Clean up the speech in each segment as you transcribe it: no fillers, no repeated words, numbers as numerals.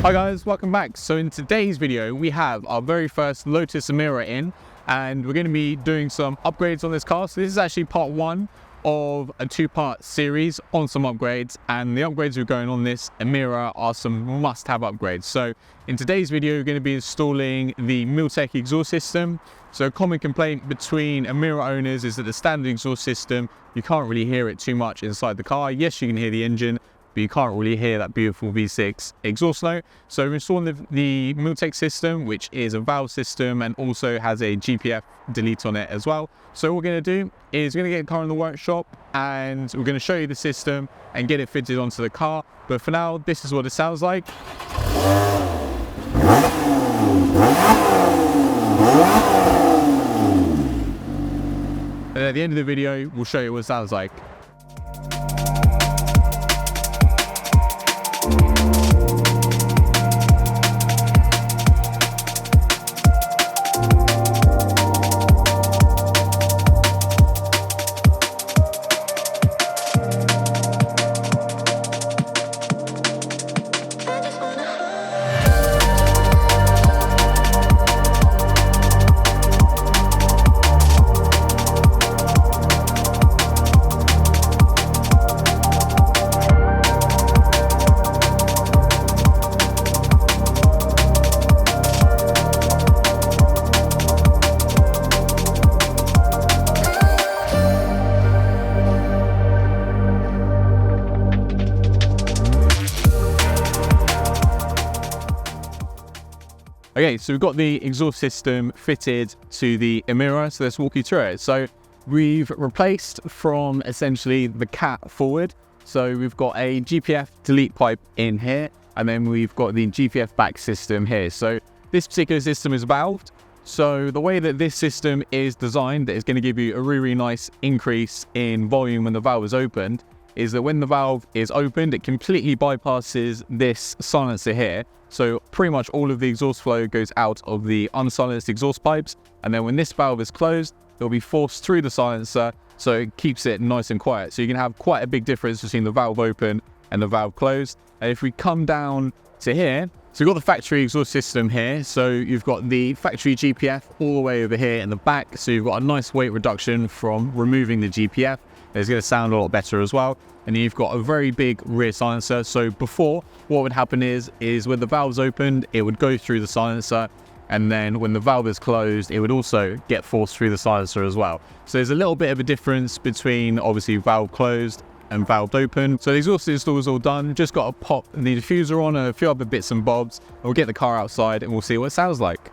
Hi guys, welcome back. So in today's video we have our very first Lotus Emira in, and we're going to be doing some upgrades on this car. So this is actually part one of a two-part series on some upgrades, and the upgrades we're going on this Emira are some must-have upgrades. So in today's video we're going to be installing the Milltek exhaust system. So a common complaint between Emira owners is that the standard exhaust system, you can't really hear it too much inside the car. Yes, you can hear the engine, but you can't really hear that beautiful V6 exhaust note. So we're installing the Milltek system, which is a valve system and also has a GPF delete on it as well. So what we're going to do is we're going to get the car in the workshop and we're going to show you the system and get it fitted onto the car. But for now, this is what it sounds like. And at the end of the video, we'll show you what it sounds like. Okay, so we've got the exhaust system fitted to the Emira, so let's walk you through it. So we've replaced from essentially the cat forward. So we've got a GPF delete pipe in here, and then we've got the GPF back system here. So this particular system is valved. So the way that this system is designed, that is going to give you a really nice increase in volume when the valve is opened, is that when the valve is opened, it completely bypasses this silencer here. So pretty much all of the exhaust flow goes out of the unsilenced exhaust pipes. And then when this valve is closed, it'll be forced through the silencer. So it keeps it nice and quiet. So you can have quite a big difference between the valve open and the valve closed. And if we come down to here, so we've got the factory exhaust system here. So you've got the factory GPF all the way over here in the back. So you've got a nice weight reduction from removing the GPF. It's going to sound a lot better as well. And you've got a very big rear silencer. So before, what would happen is when the valve's opened, it would go through the silencer. And then when the valve is closed, it would also get forced through the silencer as well. So there's a little bit of a difference between obviously valve closed and valve open. So the exhaust install is all done. Just got to pop the diffuser on and a few other bits and bobs. We'll get the car outside and we'll see what it sounds like.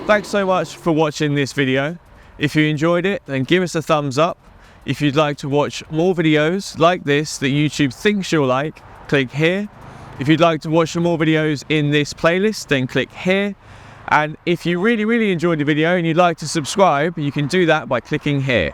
Thanks so much for watching this video. If you enjoyed it, then give us a thumbs up. If you'd like to watch more videos like this that YouTube thinks you'll like, click here. If you'd like to watch some more videos in this playlist, then click here. And if you really enjoyed the video and you'd like to subscribe, you can do that by clicking here.